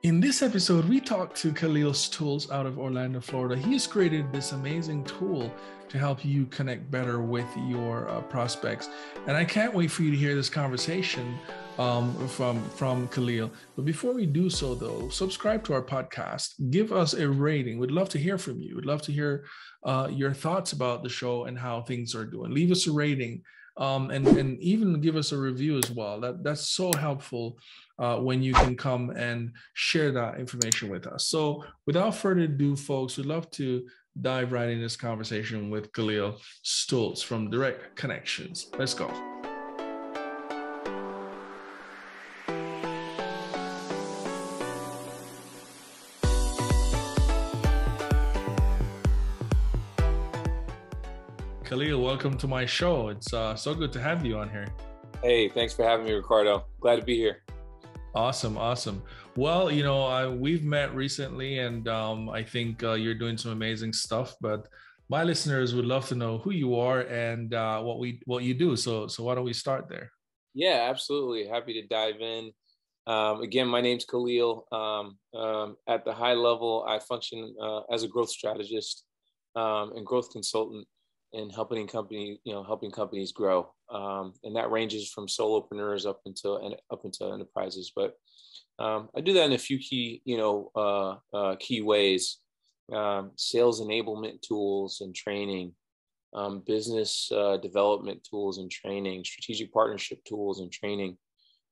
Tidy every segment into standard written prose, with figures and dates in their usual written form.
In this episode, we talked to Khalil Stultz out of Orlando, Florida. He has created this amazing tool to help you connect better with your prospects. And I can't wait for you to hear this conversation from Khalil. But before we do so, though, subscribe to our podcast. Give us a rating. We'd love to hear from you. We'd love to hear your thoughts about the show and how things are doing. Leave us a rating. And even give us a review as well. That's so helpful when you can come and share that information with us. So without further ado, folks, we'd love to dive right in this conversation with Khalil Stultz from Direct Connections. Let's go. Khalil, welcome to my show. It's so good to have you on here. Hey, thanks for having me, Ricardo. Glad to be here. Awesome. Well, we've met recently, and I think you're doing some amazing stuff. But my listeners would love to know who you are and what you do. So why don't we start there? Yeah, absolutely. Happy to dive in. Again, my name's Khalil. At the high level, I function as a growth strategist and growth consultant, and helping companies grow, and that ranges from solopreneurs up into enterprises. But I do that in a few key ways: sales enablement tools and training, business development tools and training, strategic partnership tools and training.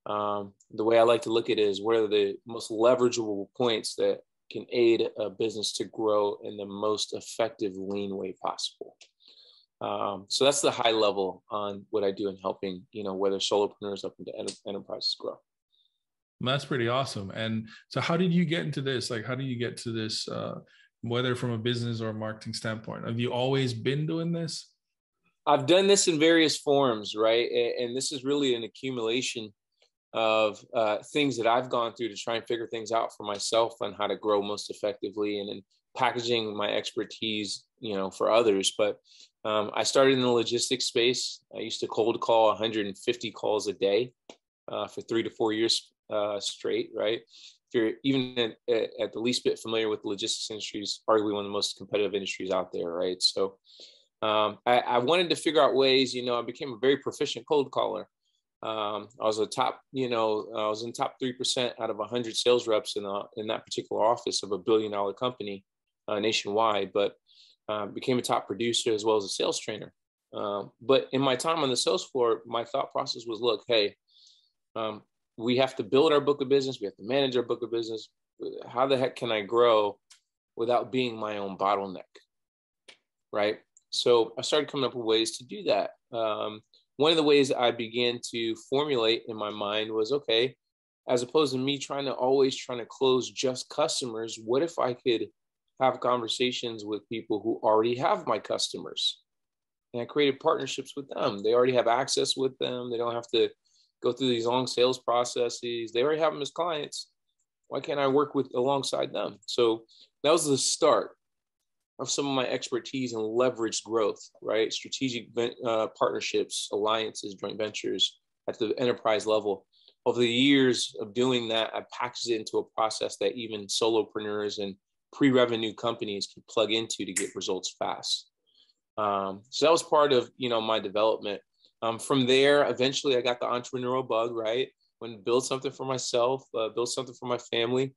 The way I like to look at it is, what are the most leverageable points that can aid a business to grow in the most effective, lean way possible. So that's the high level on what I do in helping, whether solopreneurs up into enterprises grow. That's pretty awesome. And so how did you get into this? Like, how do you get to this, whether from a business or a marketing standpoint? Have you always been doing this? I've done this in various forms, right? And this is really an accumulation of things that I've gone through to try and figure things out for myself on how to grow most effectively, and then packaging my expertise, for others. But I started in the logistics space. I used to cold call 150 calls a day for 3 to 4 years straight, right? If you're even at the least bit familiar with the logistics industry, is arguably one of the most competitive industries out there, right? So I wanted to figure out ways, I became a very proficient cold caller. I was I was in top 3% out of 100 sales reps in that particular office of $1 billion company nationwide, but became a top producer as well as a sales trainer. But in my time on the sales floor, my thought process was, look, hey, we have to build our book of business. We have to manage our book of business. How the heck can I grow without being my own bottleneck? Right. So I started coming up with ways to do that. One of the ways I began to formulate in my mind was, okay, as opposed to me always trying to close just customers, what if I could have conversations with people who already have my customers? And I created partnerships with them. They already have access with them. They don't have to go through these long sales processes. They already have them as clients. Why can't I work alongside them? So that was the start of some of my expertise in leveraged growth, right? Strategic partnerships, alliances, joint ventures at the enterprise level. Over the years of doing that, I packaged it into a process that even solopreneurs and pre-revenue companies can plug into to get results fast. So that was part of, my development. From there, eventually I got the entrepreneurial bug, right? When to build something for myself, build something for my family.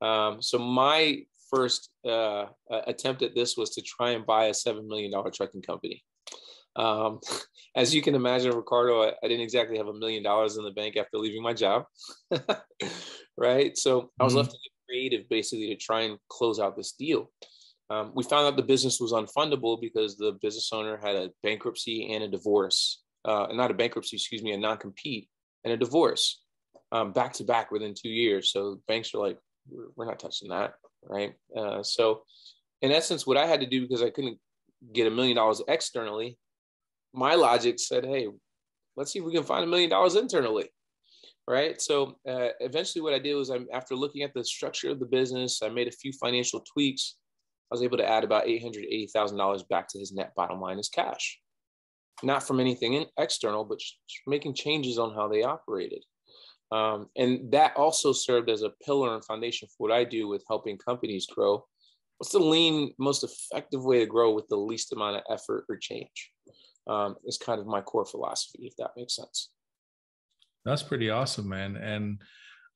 So my first attempt at this was to try and buy a $7 million trucking company. As you can imagine, Ricardo, I didn't exactly have $1 million in the bank after leaving my job, right? So I was left to get creative, basically, to try and close out this deal. We found out the business was unfundable because the business owner had a bankruptcy and a divorce, not a bankruptcy, excuse me, a non-compete and a divorce, back to back within 2 years. So banks are like, we're not touching that. Right. So in essence, what I had to do, because I couldn't get $1 million externally, my logic said, hey, let's see if we can find $1 million internally. Right. So eventually what I did was, after looking at the structure of the business, I made a few financial tweaks. I was able to add about $880,000 back to his net bottom line as cash, not from anything external, but making changes on how they operated. And that also served as a pillar and foundation for what I do with helping companies grow. What's the lean, most effective way to grow with the least amount of effort or change? Is kind of my core philosophy, if that makes sense. That's pretty awesome, man.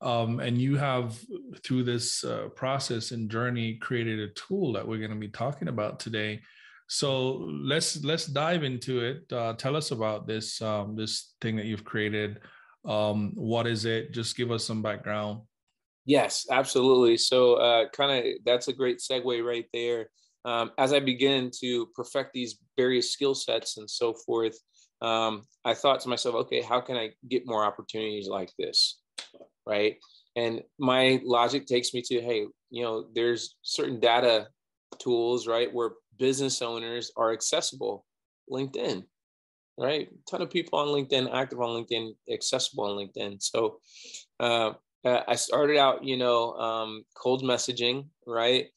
And you have, through this process and journey, created a tool that we're going to be talking about today. So let's dive into it. Tell us about this this thing that you've created. What is it? Just give us some background. Yes, absolutely. So kind of that's a great segue right there. As I begin to perfect these various skill sets and so forth, I thought to myself, okay, how can I get more opportunities like this? Right. And my logic takes me to, hey, there's certain data tools, right, where business owners are accessible. LinkedIn, right? A ton of people on LinkedIn, active on LinkedIn, accessible on LinkedIn. So I started out, cold messaging, right?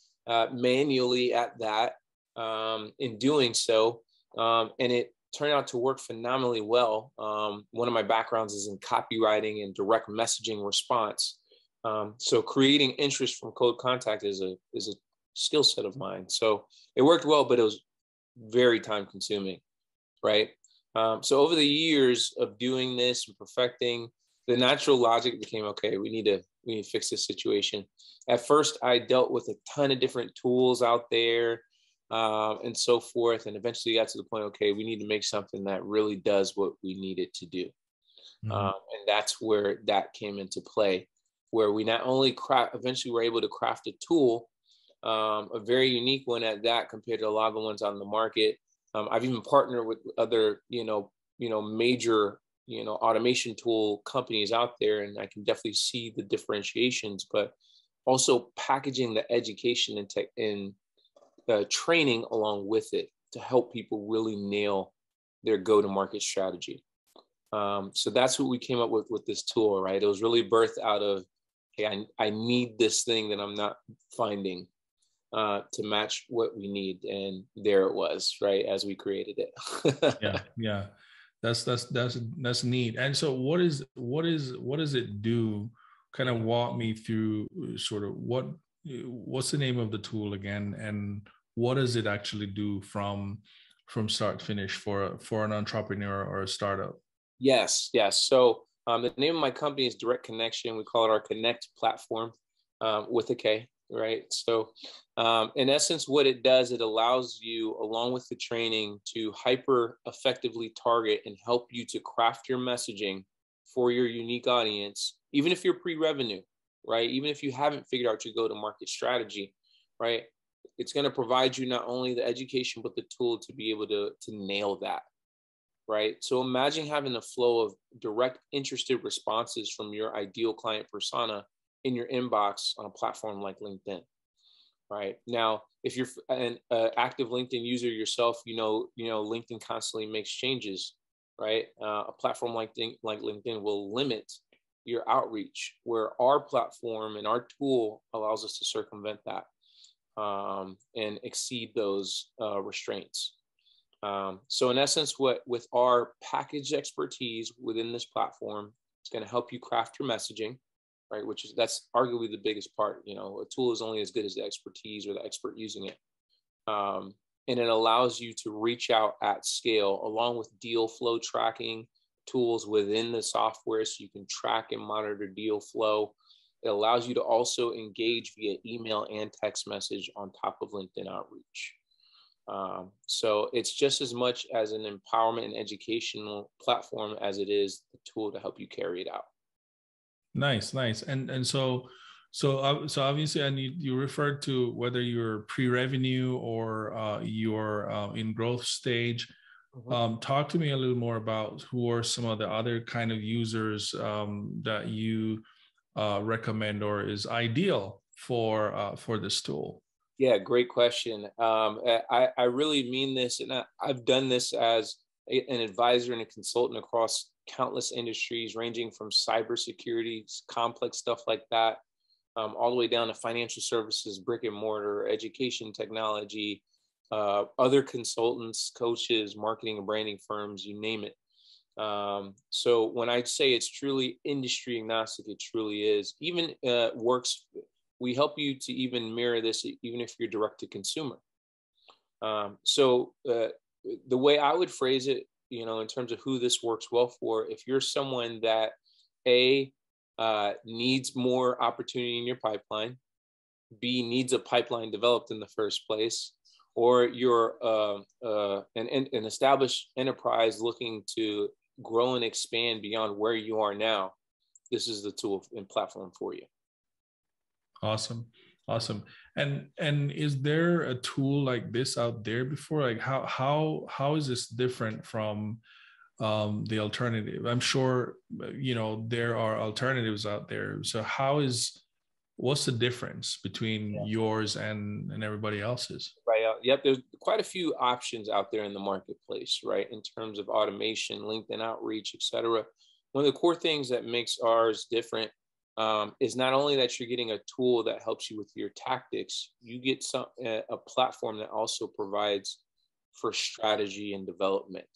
Manually at that, in doing so. And it turned out to work phenomenally well. One of my backgrounds is in copywriting and direct messaging response. So creating interest from cold contact is a skill set of mine. So it worked well, but it was very time consuming, right? So over the years of doing this and perfecting, the natural logic became, okay, we need to fix this situation. At first, I dealt with a ton of different tools out there, and so forth. And eventually got to the point, okay, we need to make something that really does what we need it to do. Mhm. And that's where that came into play, where we not only eventually were able to craft a tool, a very unique one at that, compared to a lot of the ones on the market. I've even partnered with other, major, automation tool companies out there, and I can definitely see the differentiations, but also packaging the education and tech and training along with it to help people really nail their go-to-market strategy. So that's what we came up with this tool, right? It was really birthed out of, hey, I need this thing that I'm not finding to match what we need, and there it was, right, as we created it. Yeah. That's neat. And so what does it do? Kind of walk me through sort of what's the name of the tool again, and what does it actually do from start to finish for an entrepreneur or a startup? Yes. So the name of my company is Direct Connection. We call it our Connect platform, with a K, right? So in essence, what it does, it allows you, along with the training, to hyper effectively target and help you to craft your messaging for your unique audience, even if you're pre-revenue, right? Even if you haven't figured out your go-to-market strategy, right? It's going to provide you not only the education, but the tool to be able to nail that. Right. So imagine having a flow of direct interested responses from your ideal client persona in your inbox on a platform like LinkedIn. Right. Now, if you're an active LinkedIn user yourself, LinkedIn constantly makes changes. Right. A platform like LinkedIn will limit your outreach, where our platform and our tool allows us to circumvent that, and exceed those restraints. So in essence, with our package expertise within this platform, it's going to help you craft your messaging, right? That's arguably the biggest part. A tool is only as good as the expertise or the expert using it. And it allows you to reach out at scale, along with deal flow tracking tools within the software, so you can track and monitor deal flow. It allows you to also engage via email and text message on top of LinkedIn outreach. So it's just as much as an empowerment and educational platform as it is the tool to help you carry it out. Nice. And so obviously, and you referred to whether you're pre-revenue or you're in growth stage. Mm-hmm. Talk to me a little more about who are some of the other kind of users that you recommend or is ideal for this tool. Yeah, great question. I really mean this, and I've done this as an advisor and a consultant across countless industries, ranging from cybersecurity, complex stuff like that, all the way down to financial services, brick and mortar, education, technology, other consultants, coaches, marketing and branding firms, you name it. So when I say it's truly industry agnostic, it truly is. Even works, we help you to even mirror this, even if you're direct to consumer. So the way I would phrase it, in terms of who this works well for, if you're someone that needs more opportunity in your pipeline, B, needs a pipeline developed in the first place, or you're an established enterprise looking to grow and expand beyond where you are now, this is the tool and platform for you. Awesome. And is there a tool like this out there before? Like how is this different from the alternative? I'm sure there are alternatives out there. So what's the difference between yours and everybody else's? Right. Yep. There's quite a few options out there in the marketplace, right? In terms of automation, LinkedIn outreach, et cetera. One of the core things that makes ours different is not only that you're getting a tool that helps you with your tactics, you get a platform that also provides for strategy and development,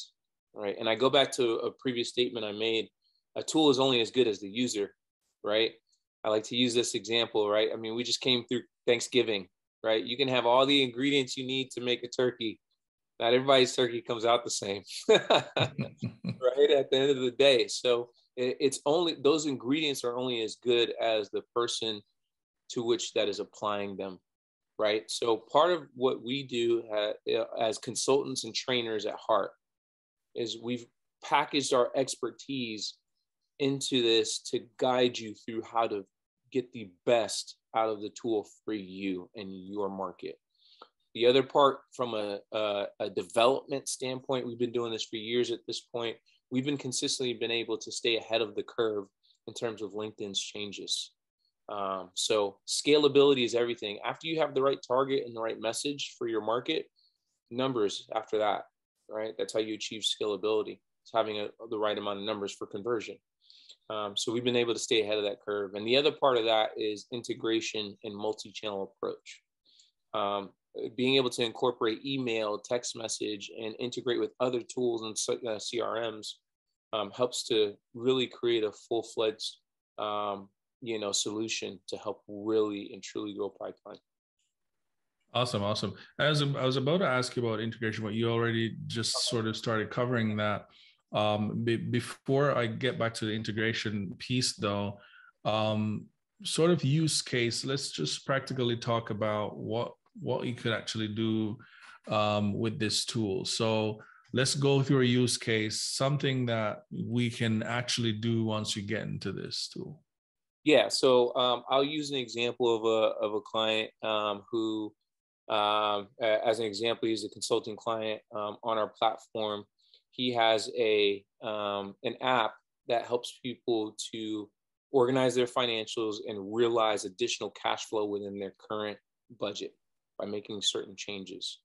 right? And I go back to a previous statement I made. A tool is only as good as the user, right? I like to use this example, right? I mean, we just came through Thanksgiving, right? You can have all the ingredients you need to make a turkey. Not everybody's turkey comes out the same, right? At the end of the day. So it's only, those ingredients are only as good as the person to which that is applying them, right? So part of what we do as consultants and trainers at heart is we've packaged our expertise into this to guide you through how to get the best out of the tool for you and your market. The other part, from a development standpoint, we've been doing this for years at this point. We've been consistently been able to stay ahead of the curve in terms of LinkedIn's changes. So scalability is everything. After you have the right target and the right message for your market, numbers after that, right? That's how you achieve scalability. It's having the right amount of numbers for conversion. So we've been able to stay ahead of that curve. And the other part of that is integration and multi-channel approach. Being able to incorporate email, text message, and integrate with other tools and CRMs helps to really create a full-fledged, solution to help really and truly grow pipeline. Awesome. I was about to ask you about integration, but you already just sort of started covering that. Before I get back to the integration piece, though, sort of use case, let's just practically talk about what you could actually do with this tool. So let's go through a use case, something that we can actually do once you get into this tool. Yeah, so I'll use an example of a client who, as an example, he's a consulting client on our platform. He has an app that helps people to organize their financials and realize additional cash flow within their current budget by making certain changes,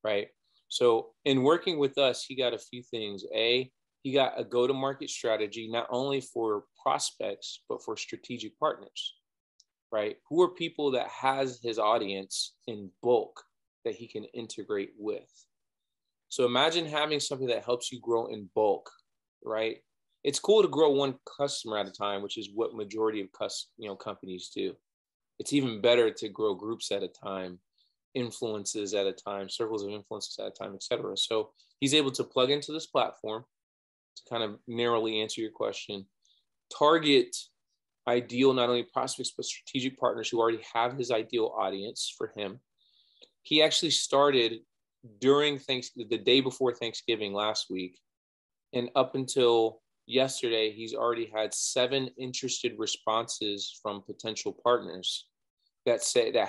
right? So in working with us, he got a few things. He got a go-to-market strategy, not only for prospects, but for strategic partners, right? Who are people that has his audience in bulk that he can integrate with. So imagine having something that helps you grow in bulk, right? It's cool to grow one customer at a time, which is what majority of companies do. It's even better to grow groups at a time, influences at a time, circles of influences at a time, et cetera. So he's able to plug into this platform to kind of narrowly answer your question, target ideal, not only prospects, but strategic partners who already have his ideal audience for him. He actually started during the day before Thanksgiving last week. And up until yesterday, he's already had 7 interested responses from potential partners that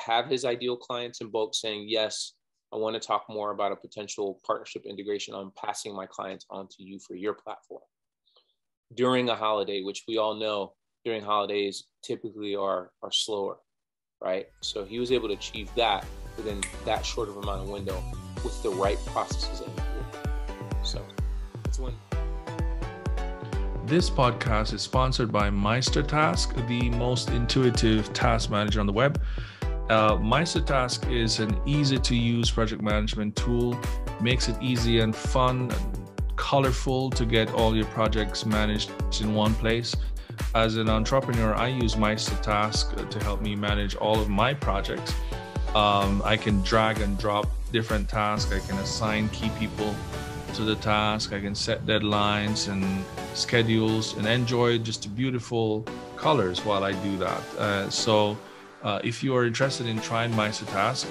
have his ideal clients in bulk saying, yes, I want to talk more about a potential partnership integration. I'm passing my clients on to you for your platform. During a holiday, which we all know during holidays typically are slower, right? So he was able to achieve that within that short of amount of window with the right processes in it. So that's one. This podcast is sponsored by MeisterTask, the most intuitive task manager on the web. MeisterTask is an easy-to-use project management tool, makes it easy and fun, colorful to get all your projects managed in one place. As an entrepreneur, I use MeisterTask to help me manage all of my projects. I can drag and drop different tasks. I can assign key people to the task. I can set deadlines and schedules and enjoy just beautiful colors while I do that. So if you are interested in trying MeisterTask,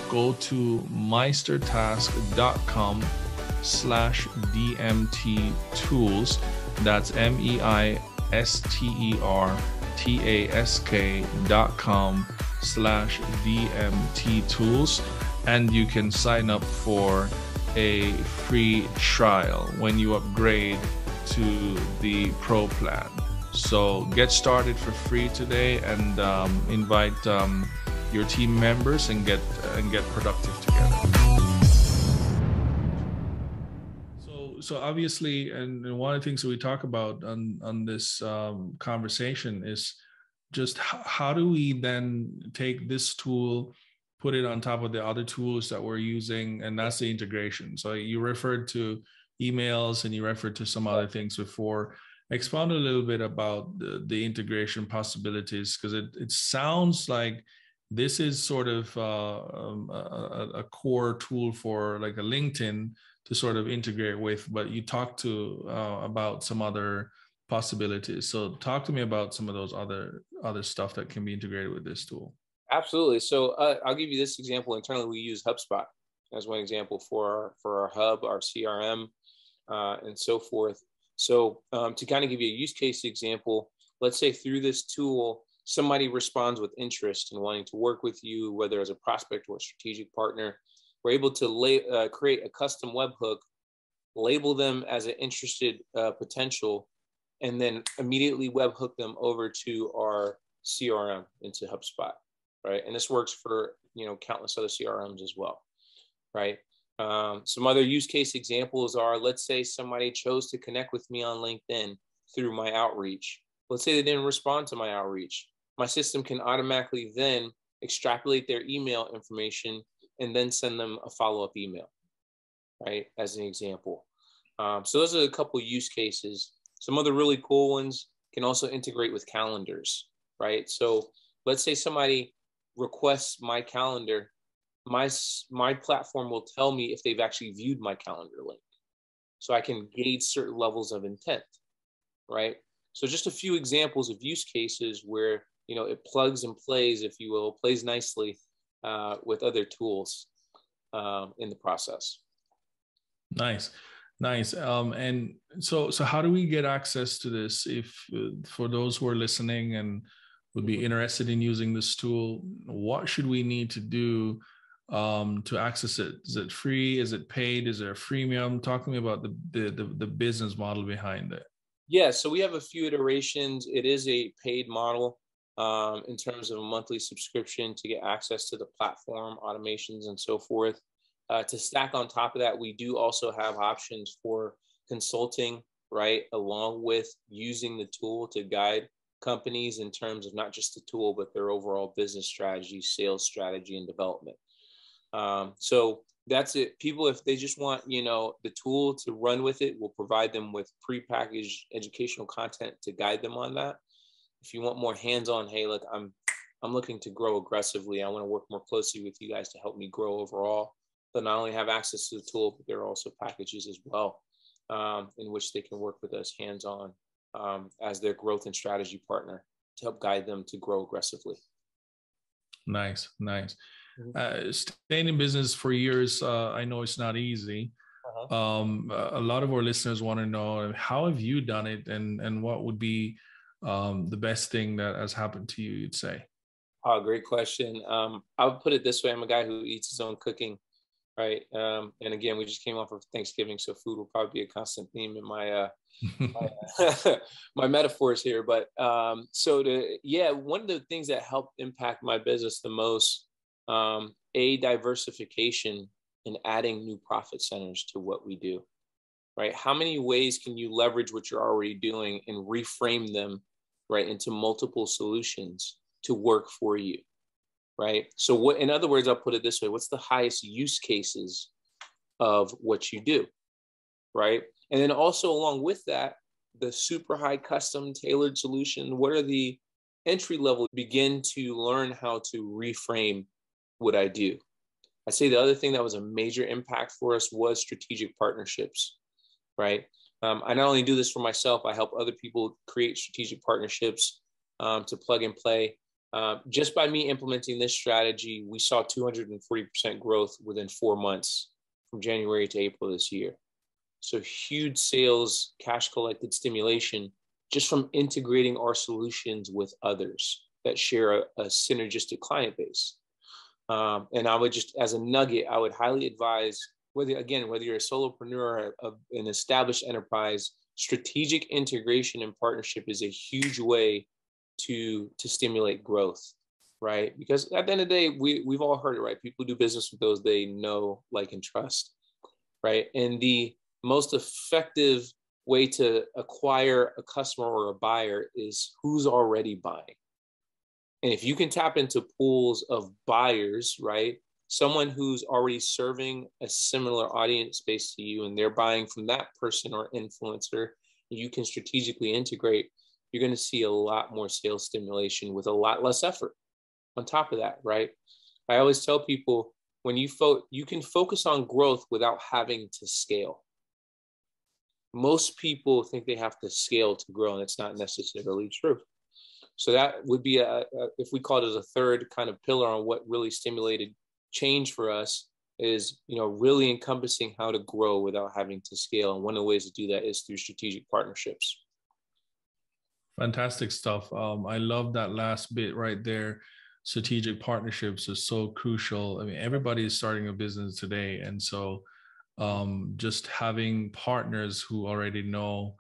go to meistertask.com/DMT tools. That's meistertask.com/DMT tools. And you can sign up for a free trial when you upgrade to the Pro plan. So get started for free today, and invite your team members and get productive together. So obviously, and one of the things that we talk about on this conversation is just how do we then take this tool, put it on top of the other tools that we're using, and that's the integration. So you referred to emails and you referred to some other things before. Expound a little bit about the integration possibilities, because it sounds like this is sort of a core tool for like a LinkedIn to sort of integrate with, but you talked to about some other possibilities. So talk to me about some of those other stuff that can be integrated with this tool. Absolutely. So I'll give you this example. Internally, we use HubSpot as one example for our hub, our CRM, and so forth. So to kind of give you a use case example, let's say through this tool, somebody responds with interest in wanting to work with you, whether as a prospect or a strategic partner. We're able to create a custom webhook, label them as an interested potential, and then immediately webhook them over to our CRM into HubSpot, right? And this works for countless other CRMs as well, right? Some other use case examples are, let's say somebody chose to connect with me on LinkedIn through my outreach. Let's say they didn't respond to my outreach. My system can automatically then extrapolate their email information and then send them a follow-up email, right? As an example. So those are a couple of use cases. Some other really cool ones can also integrate with calendars, right? So let's say somebody requests my calendar, my platform will tell me if they've actually viewed my calendar link. So I can gauge certain levels of intent, right? So just a few examples of use cases where, it plugs and plays, if you will, plays nicely with other tools in the process. Nice. And so how do we get access to this? If for those who are listening and would be interested in using this tool, what should we need to do to access it? Is it free? Is it paid? Is there a freemium? Talk to me about the business model behind it. Yeah, so we have a few iterations. It is a paid model in terms of a monthly subscription to get access to the platform, automations, and so forth. To stack on top of that, we do also have options for consulting, right, along with using the tool to guide companies in terms of not just the tool, but their overall business strategy, sales strategy, and development. So that's it. People, if they just want, the tool to run with it, we'll provide them with prepackaged educational content to guide them on that. If you want more hands-on, hey, look, I'm looking to grow aggressively. I want to work more closely with you guys to help me grow overall. They'll not only have access to the tool, but there are also packages as well in which they can work with us hands-on as their growth and strategy partner to help guide them to grow aggressively. Nice. Staying in business for years, I know it's not easy. A lot of our listeners want to know, how have you done it, and what would be the best thing that has happened to you, you'd say? Oh, great question. I would put it this way. I'm a guy who eats his own cooking, right? And again, we just came off of Thanksgiving, so food will probably be a constant theme in my my metaphors here. But one of the things that helped impact my business the most, diversification and adding new profit centers to what we do, right? How many ways can you leverage what you're already doing and reframe them, right, into multiple solutions to work for you, right? So in other words, I'll put it this way: what's the highest use cases of what you do, right? And then also along with that, the super high custom tailored solution, what are the entry level? Begin to learn how to reframe what I do. I'd say the other thing that was a major impact for us was strategic partnerships, right? I not only do this for myself, I help other people create strategic partnerships to plug and play. Just by me implementing this strategy, we saw 240% growth within 4 months from January to April this year. So huge sales, cash collected stimulation, just from integrating our solutions with others that share a synergistic client base. And I would just, as a nugget, I would highly advise, whether you're a solopreneur or an established enterprise, strategic integration and partnership is a huge way to stimulate growth, right? Because at the end of the day, we've all heard it, right? People do business with those they know, like, and trust, right? And the most effective way to acquire a customer or a buyer is who's already buying. And if you can tap into pools of buyers, right? Someone who's already serving a similar audience space to you and they're buying from that person or influencer, you can strategically integrate, you're going to see a lot more sales stimulation with a lot less effort on top of that, right? I always tell people, when you can focus on growth without having to scale. Most people think they have to scale to grow, and it's not necessarily true. So that would be if we call it as a third kind of pillar on what really stimulated change for us, is, really encompassing how to grow without having to scale. And one of the ways to do that is through strategic partnerships. Fantastic stuff. I love that last bit right there. Strategic partnerships is so crucial. I mean, everybody is starting a business today. And so just having partners who already know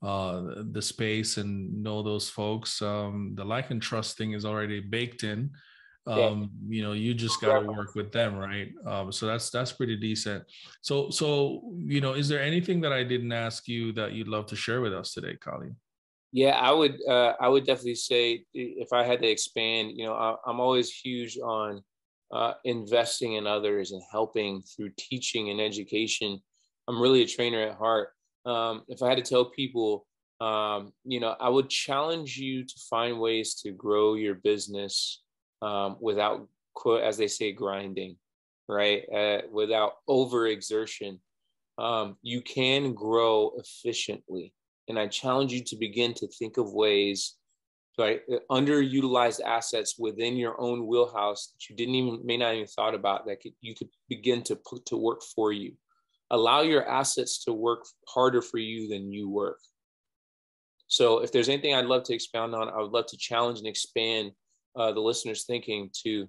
the space and know those folks, the like and trust thing is already baked in. You just got to work with them, right? So that's pretty decent. So is there anything that I didn't ask you that you'd love to share with us today, Khalil? Yeah, I would definitely say, if I had to expand, I'm always huge on investing in others and helping through teaching and education. I'm really a trainer at heart. If I had to tell people, I would challenge you to find ways to grow your business without, quote, as they say, grinding, right? Without overexertion. You can grow efficiently. And I challenge you to begin to think of ways, right, underutilized assets within your own wheelhouse that you may not even thought about, that you could begin to put to work for you. Allow your assets to work harder for you than you work. So if there's anything I'd love to expound on, I would love to challenge and expand the listeners' thinking to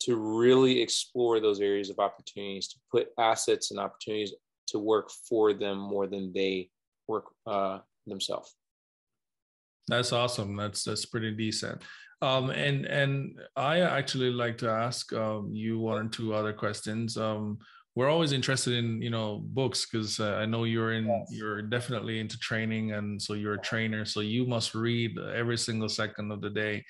really explore those areas of opportunities, to put assets and opportunities to work for them more than they work themselves. That's awesome. That's pretty decent. And I actually like to ask you one or two other questions. We're always interested in books, because I know you're definitely into training, and so you're a trainer, so you must read every single second of the day.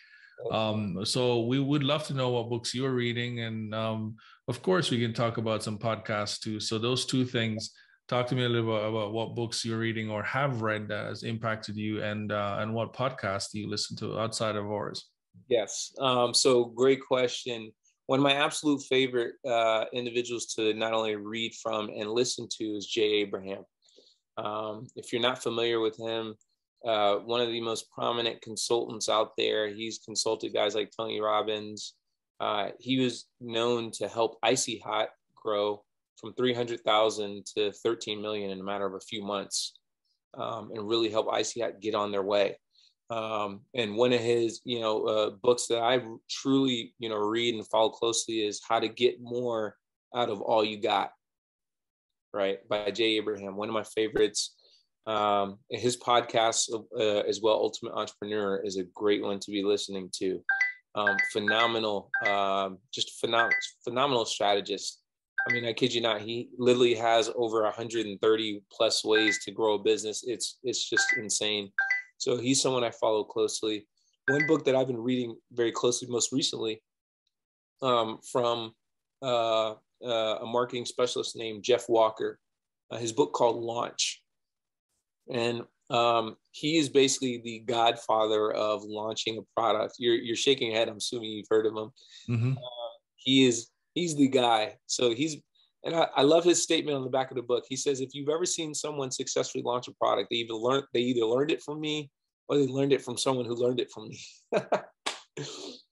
So we would love to know what books you're reading, and of course we can talk about some podcasts too. So those two things. Talk to me a little bit about what books you're reading or have read that has impacted you, and what podcasts do you listen to outside of ours? Yes. So great question. One of my absolute favorite individuals to not only read from and listen to is Jay Abraham. If you're not familiar with him, one of the most prominent consultants out there. He's consulted guys like Tony Robbins. He was known to help Icy Hot grow from 300,000 to 13 million in a matter of a few months, and really help Icy Hot get on their way. And one of his, books that I truly, read and follow closely is How to Get More Out of All You Got, right? By Jay Abraham, one of my favorites. His podcast as well, Ultimate Entrepreneur, is a great one to be listening to. Phenomenal strategist. I mean, I kid you not, he literally has over 130 plus ways to grow a business. It's just insane. So he's someone I follow closely. One book that I've been reading very closely most recently, from a marketing specialist named Jeff Walker, his book called Launch. And he is basically the godfather of launching a product. You're shaking your head. I'm assuming you've heard of him. Mm-hmm. He's the guy. So and I love his statement on the back of the book. He says, if you've ever seen someone successfully launch a product, they either learned it from me or they learned it from someone who learned it from me.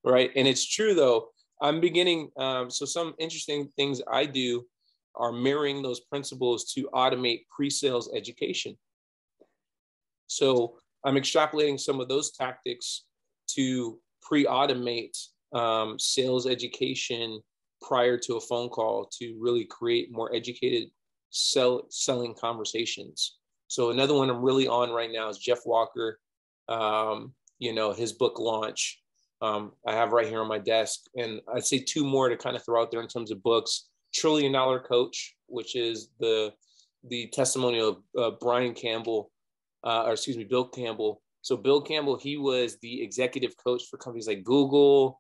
Right. And it's true, though. I'm beginning. So some interesting things I do are mirroring those principles to automate pre-sales education. So I'm extrapolating some of those tactics to pre-automate sales education prior to a phone call to really create more educated selling conversations. So another one I'm really on right now is Jeff Walker, his book launch. I have right here on my desk. And I'd say two more to kind of throw out there in terms of books. $1 Trillion Coach, which is the testimonial of Bill Campbell. So Bill Campbell, he was the executive coach for companies like Google,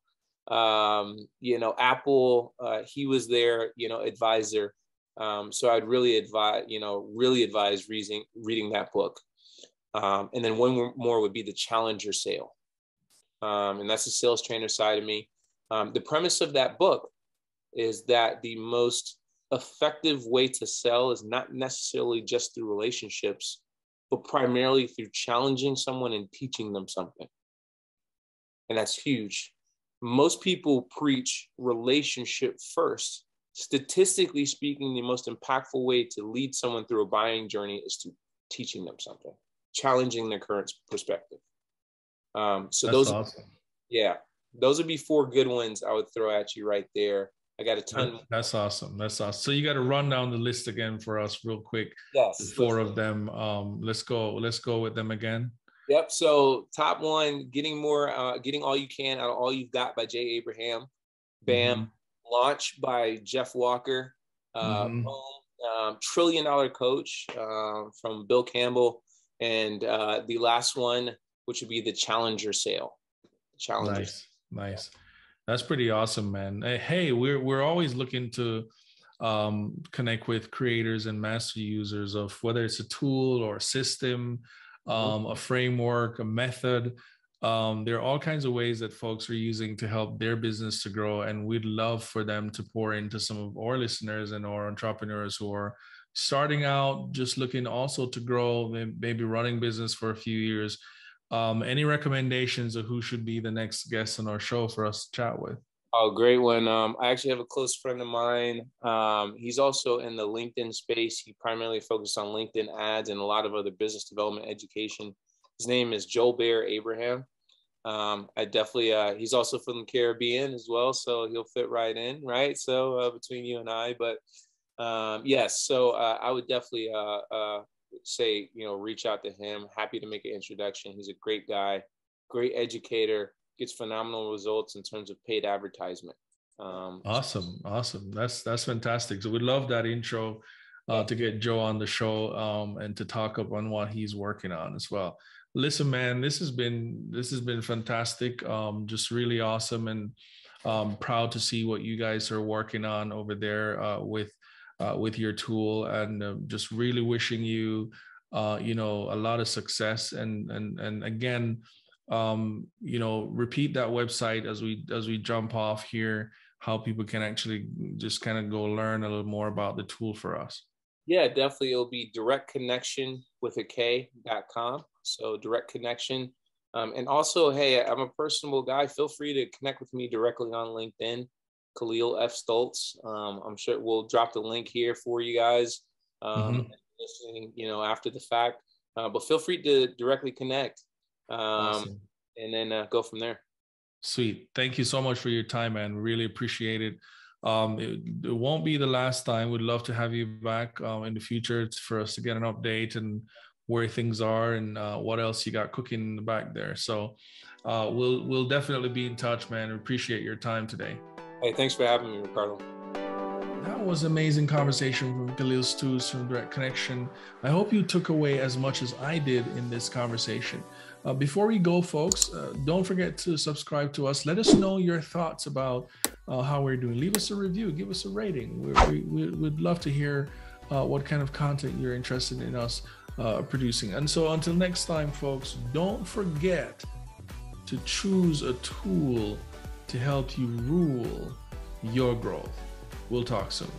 Apple. He was their, advisor. So I'd really advise reading that book. And then one more would be the Challenger Sale. And that's the sales trainer side of me. The premise of that book is that the most effective way to sell is not necessarily just through relationships, but primarily through challenging someone and teaching them something. And that's huge. Most people preach relationship first. Statistically speaking, the most impactful way to lead someone through a buying journey is to teaching them something, challenging their current perspective. So that's awesome. Yeah, those would be 4 good ones I would throw at you right there. I got a ton. That's awesome. That's awesome. So you got to run down the list again for us real quick. Yes. The 4 of them. Let's go with them again. Yep. So top 1, getting all you can out of all you've got by Jay Abraham. Bam. Mm-hmm. Launch by Jeff Walker. $1 Trillion Coach from Bill Campbell. And the last one, which would be the Challenger Sale. Nice. That's pretty awesome, man. Hey, we're always looking to connect with creators and master users of whether it's a tool or a system, a framework, a method. There are all kinds of ways that folks are using to help their business to grow. And we'd love for them to pour into some of our listeners and our entrepreneurs who are starting out, just looking also to grow, maybe running business for a few years. Any recommendations of who should be the next guest on our show for us to chat with? Oh, great one. I actually have a close friend of mine. He's also in the LinkedIn space. He primarily focuses on LinkedIn ads and a lot of other business development education. His name is Joel Bear Abraham. He's also from the Caribbean as well, so he'll fit right in, right? So between you and I, but yes. So I would definitely say, reach out to him. Happy to make an introduction. He's a great guy, great educator, gets phenomenal results in terms of paid advertisement. Awesome. That's fantastic. So we'd love that intro to get Joe on the show and to talk up on what he's working on as well. Listen, man, this has been fantastic. Just really awesome, and proud to see what you guys are working on over there with your tool, and just really wishing you a lot of success, and again, repeat that website as we jump off here, how people can actually just kind of go learn a little more about the tool for us. Yeah, definitely. It'll be directconnection.com. So Direct Connection. And also, hey, I'm a personable guy. Feel free to connect with me directly on LinkedIn, Khalil F. Stultz. I'm sure we'll drop the link here for you guys listening, after the fact. But feel free to directly connect awesome. And then go from there. Sweet. Thank you so much for your time, man. Really appreciate it. It won't be the last time. We'd love to have you back in the future for us to get an update and where things are and what else you got cooking in the back there. So we'll definitely be in touch, man. We appreciate your time today. Hey, thanks for having me, Ricardo. That was an amazing conversation from Khalil Stultz from Direct Connection. I hope you took away as much as I did in this conversation. Before we go, folks, don't forget to subscribe to us. Let us know your thoughts about how we're doing. Leave us a review. Give us a rating. We'd love to hear what kind of content you're interested in us producing. And so until next time, folks, don't forget to choose a tool to help you rule your growth. We'll talk soon.